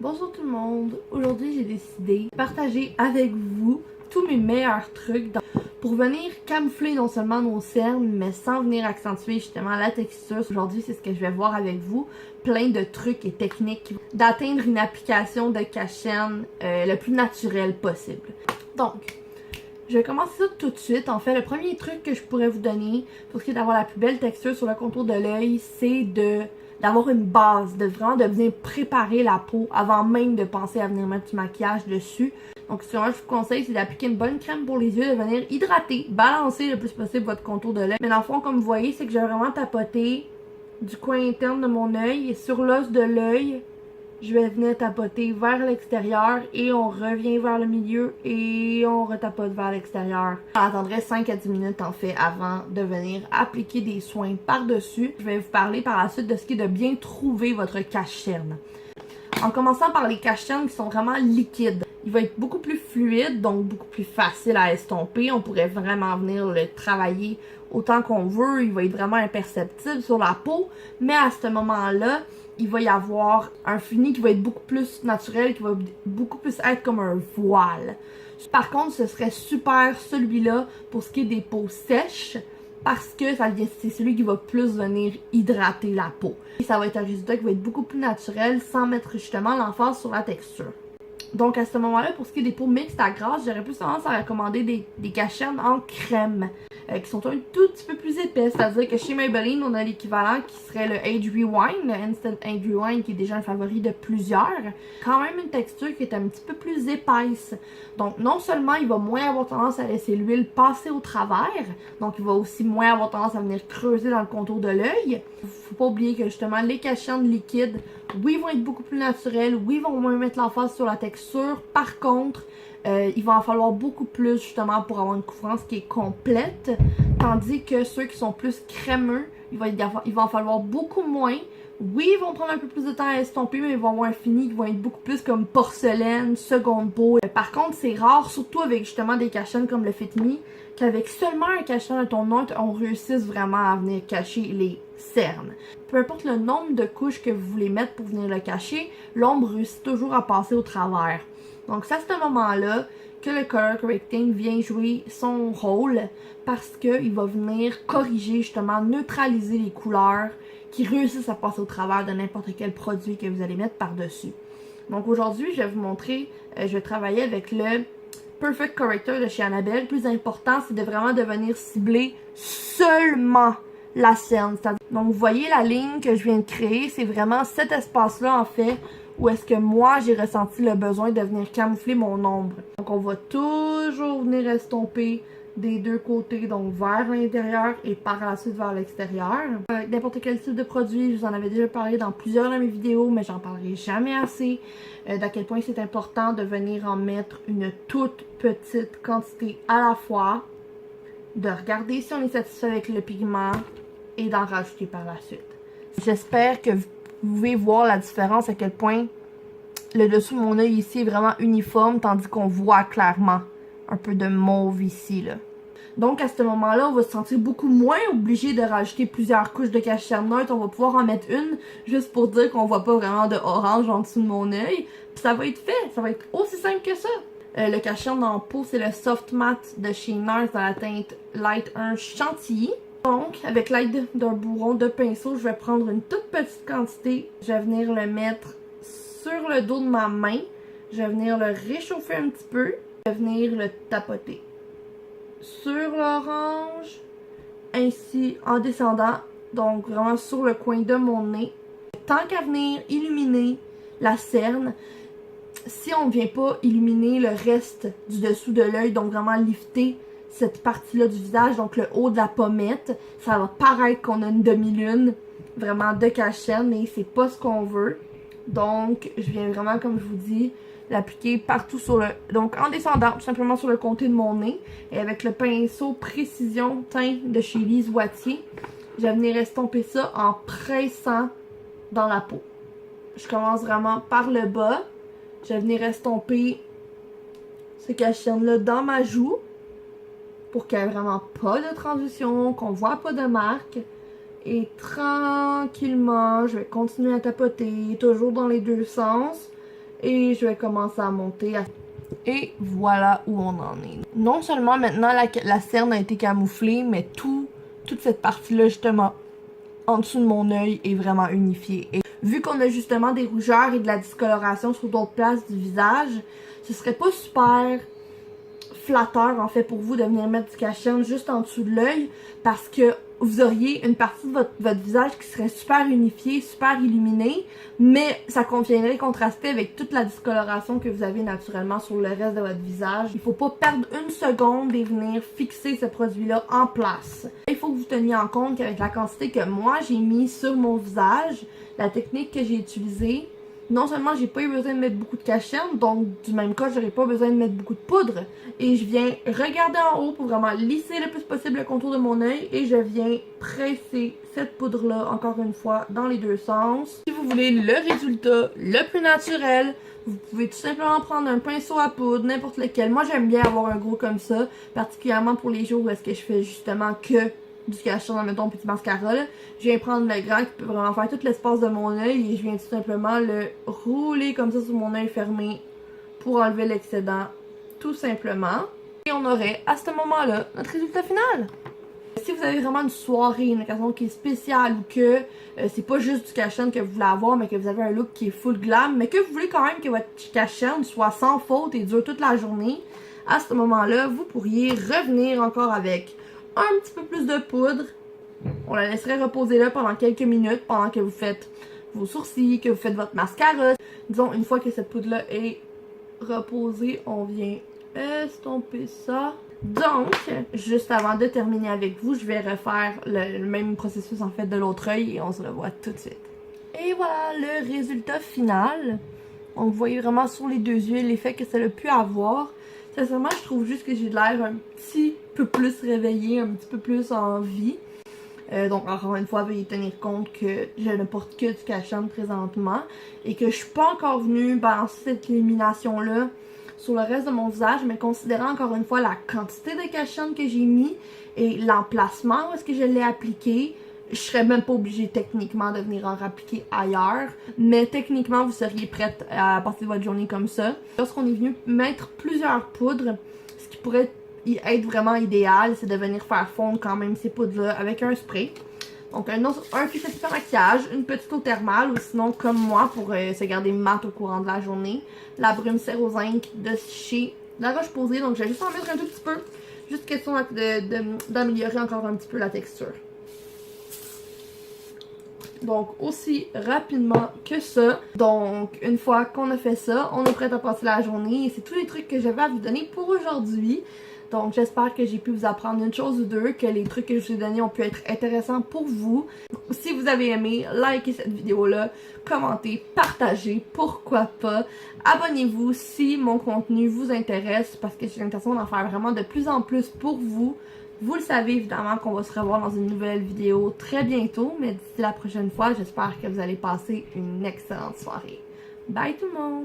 Bonjour tout le monde, aujourd'hui j'ai décidé de partager avec vous tous mes meilleurs trucs pour venir camoufler non seulement nos cernes mais sans venir accentuer justement la texture. Aujourd'hui c'est ce que je vais voir avec vous, plein de trucs et techniques d'atteindre une application de cache-cernes le plus naturel possible. Donc, je vais commencer ça tout de suite. En fait, le premier truc que je pourrais vous donner pour ce qui est d'avoir la plus belle texture sur le contour de l'œil, c'est d'avoir une base, de venir préparer la peau avant même de penser à venir mettre du maquillage dessus. Donc, ce que je vous conseille, c'est d'appliquer une bonne crème pour les yeux, de venir hydrater, balancer le plus possible votre contour de l'œil. Mais dans le fond, comme vous voyez, c'est que j'ai vraiment tapoté du coin interne de mon œil et sur l'os de l'œil, je vais venir tapoter vers l'extérieur et on revient vers le milieu et on retapote vers l'extérieur. J'attendrai 5 à 10 minutes en fait avant de venir appliquer des soins par-dessus. Je vais vous parler par la suite de ce qui est de bien trouver votre cache-cerne. En commençant par les cache-cernes qui sont vraiment liquides. Il va être beaucoup plus fluide, donc beaucoup plus facile à estomper. On pourrait vraiment venir le travailler autant qu'on veut. Il va être vraiment imperceptible sur la peau. Mais à ce moment-là, il va y avoir un fini qui va être beaucoup plus naturel, qui va beaucoup plus être comme un voile. Par contre, ce serait super celui-là pour ce qui est des peaux sèches, parce que c'est celui qui va plus venir hydrater la peau. Et ça va être un résultat qui va être beaucoup plus naturel sans mettre justement l'emphase sur la texture. Donc à ce moment-là, pour ce qui est des peaux mixtes à grasse, j'aurais plus tendance à recommander des cache-cernes en crème. Qui sont un tout petit peu plus épais, c'est-à-dire que chez Maybelline, on a l'équivalent qui serait le Age Rewind, le Instant Age Rewind qui est déjà un favori de plusieurs. Quand même une texture qui est un petit peu plus épaisse. Donc non seulement il va moins avoir tendance à laisser l'huile passer au travers, donc il va aussi moins avoir tendance à venir creuser dans le contour de l'œil. Faut pas oublier que justement les cache-cernes liquides, oui, vont être beaucoup plus naturels, oui, vont moins mettre l'emphase sur la texture. Par contre, il va en falloir beaucoup plus justement pour avoir une couvrance qui est complète, tandis que ceux qui sont plus crémeux, il va en falloir beaucoup moins. Oui, ils vont prendre un peu plus de temps à estomper, mais ils vont avoir un fini qui va être beaucoup plus comme porcelaine, seconde peau. Par contre, c'est rare, surtout avec justement des cache-cernes comme le Fit Me, qu'avec seulement un cache-cerne de ton neutre, on réussisse vraiment à venir cacher les cernes. Peu importe le nombre de couches que vous voulez mettre pour venir le cacher, l'ombre réussit toujours à passer au travers. Donc c'est à ce moment-là que le color correcting vient jouer son rôle parce qu'il va venir corriger, justement, neutraliser les couleurs qui réussissent à passer au travers de n'importe quel produit que vous allez mettre par-dessus. Donc aujourd'hui, je vais vous montrer, je vais travailler avec le Perfect Corrector de chez Annabelle. Le plus important, c'est de vraiment venir cibler seulement la cerne. Donc vous voyez la ligne que je viens de créer, c'est vraiment cet espace-là en fait, où est-ce que moi j'ai ressenti le besoin de venir camoufler mon ombre. Donc on va toujours venir estomper des deux côtés, donc vers l'intérieur et par la suite vers l'extérieur. Avec n'importe quel type de produit, je vous en avais déjà parlé dans plusieurs de mes vidéos, mais j'en parlerai jamais assez, d'à quel point c'est important de venir en mettre une toute petite quantité à la fois, de regarder si on est satisfait avec le pigment et d'en rajouter par la suite. J'espère que vous pouvez voir la différence, à quel point le dessous de mon œil ici est vraiment uniforme, tandis qu'on voit clairement un peu de mauve ici, là. Donc à ce moment-là, on va se sentir beaucoup moins obligé de rajouter plusieurs couches de cache-cerne neutre. On va pouvoir en mettre une, juste pour dire qu'on voit pas vraiment de orange en dessous de mon œil. Puis ça va être fait, ça va être aussi simple que ça. Le cache-cerne en peau, c'est le Soft Matte de chez NARS dans la teinte Light 1 Chantilly. Donc, avec l'aide d'un bourron de pinceau, je vais prendre une toute petite quantité. Je vais venir le mettre sur le dos de ma main. Je vais venir le réchauffer un petit peu. Je vais venir le tapoter sur l'orange, ainsi en descendant, donc vraiment sur le coin de mon nez. Tant qu'à venir illuminer la cerne, si on ne vient pas illuminer le reste du dessous de l'œil, donc vraiment lifter cette partie-là du visage, donc le haut de la pommette, ça va paraître qu'on a une demi-lune vraiment de cache-cerne, mais c'est pas ce qu'on veut. Donc, je viens vraiment, comme je vous dis, l'appliquer partout sur le... Donc, en descendant, tout simplement sur le côté de mon nez, et avec le pinceau Précision Teint de chez Lise Wattier, je vais venir estomper ça en pressant dans la peau. Je commence vraiment par le bas. Je vais venir estomper ce cache-cerne-là dans ma joue, pour qu'il n'y ait vraiment pas de transition, qu'on voit pas de marque. Et tranquillement, je vais continuer à tapoter, toujours dans les deux sens. et je vais commencer à monter. Et voilà où on en est. Non seulement maintenant la cerne a été camouflée, mais toute cette partie-là justement en dessous de mon œil est vraiment unifiée. Et vu qu'on a justement des rougeurs et de la discoloration sur d'autres places du visage, ce serait pas super flatteur en fait pour vous de venir mettre du cache-cerne juste en dessous de l'œil parce que vous auriez une partie de votre visage qui serait super unifiée, super illuminée, mais ça viendrait contraster avec toute la discoloration que vous avez naturellement sur le reste de votre visage. Il faut pas perdre une seconde et venir fixer ce produit-là en place. Il faut que vous teniez en compte qu'avec la quantité que moi j'ai mis sur mon visage, la technique que j'ai utilisée, non seulement j'ai pas eu besoin de mettre beaucoup de cache-cerne, donc du même cas j'aurais pas besoin de mettre beaucoup de poudre. Et je viens regarder en haut pour vraiment lisser le plus possible le contour de mon œil et je viens presser cette poudre-là encore une fois dans les deux sens. Si vous voulez le résultat le plus naturel, vous pouvez tout simplement prendre un pinceau à poudre, n'importe lequel. Moi j'aime bien avoir un gros comme ça, particulièrement pour les jours où est-ce que je fais justement que du cache-cerne, mettons, petit mascara, là. Je viens prendre le grand qui peut vraiment faire tout l'espace de mon œil et je viens tout simplement le rouler comme ça sur mon œil fermé pour enlever l'excédent, tout simplement. Et on aurait à ce moment-là notre résultat final. Si vous avez vraiment une soirée, une occasion qui est spéciale ou que c'est pas juste du cache-cerne que vous voulez avoir, mais que vous avez un look qui est full glam, mais que vous voulez quand même que votre cache-cerne soit sans faute et dure toute la journée, à ce moment-là, vous pourriez revenir encore avec un petit peu plus de poudre. On la laisserait reposer là pendant quelques minutes, pendant que vous faites vos sourcils, que vous faites votre mascara. Disons, une fois que cette poudre-là est reposée, on vient estomper ça. Donc, juste avant de terminer avec vous, je vais refaire le même processus en fait de l'autre œil et on se revoit tout de suite. Et voilà le résultat final. Donc, vous voyez vraiment sur les deux yeux l'effet que ça a pu avoir. Sincèrement, je trouve juste que j'ai de l'air un petit peu plus réveillée, un petit peu plus en vie. Donc, encore une fois, veuillez tenir compte que je ne porte que du cache-cerne présentement et que je suis pas encore venue balancer cette élimination-là sur le reste de mon visage, mais considérant encore une fois la quantité de cache-cerne que j'ai mis et l'emplacement où est-ce que je l'ai appliqué, je serais même pas obligée techniquement de venir en appliquer ailleurs, mais techniquement vous seriez prête à passer votre journée comme ça. Lorsqu'on est venu mettre plusieurs poudres, ce qui pourrait être vraiment idéal, c'est de venir faire fondre quand même ces poudres-là avec un spray. Donc un petit maquillage, une petite eau thermale ou sinon comme moi pour se garder mat au courant de la journée, la brume Cérozinc de chez La Roche-Posay. Donc je vais juste en mettre un tout petit peu, juste question d'améliorer encore un petit peu la texture. Donc aussi rapidement que ça. Donc une fois qu'on a fait ça, on est prêt à passer la journée et c'est tous les trucs que j'avais à vous donner pour aujourd'hui. Donc j'espère que j'ai pu vous apprendre une chose ou deux, que les trucs que je vous ai donnés ont pu être intéressants pour vous. Si vous avez aimé, likez cette vidéo-là, commentez, partagez, pourquoi pas. Abonnez-vous si mon contenu vous intéresse parce que j'ai l'intention d'en faire vraiment de plus en plus pour vous. Vous le savez évidemment qu'on va se revoir dans une nouvelle vidéo très bientôt, mais d'ici la prochaine fois, j'espère que vous allez passer une excellente soirée. Bye tout le monde!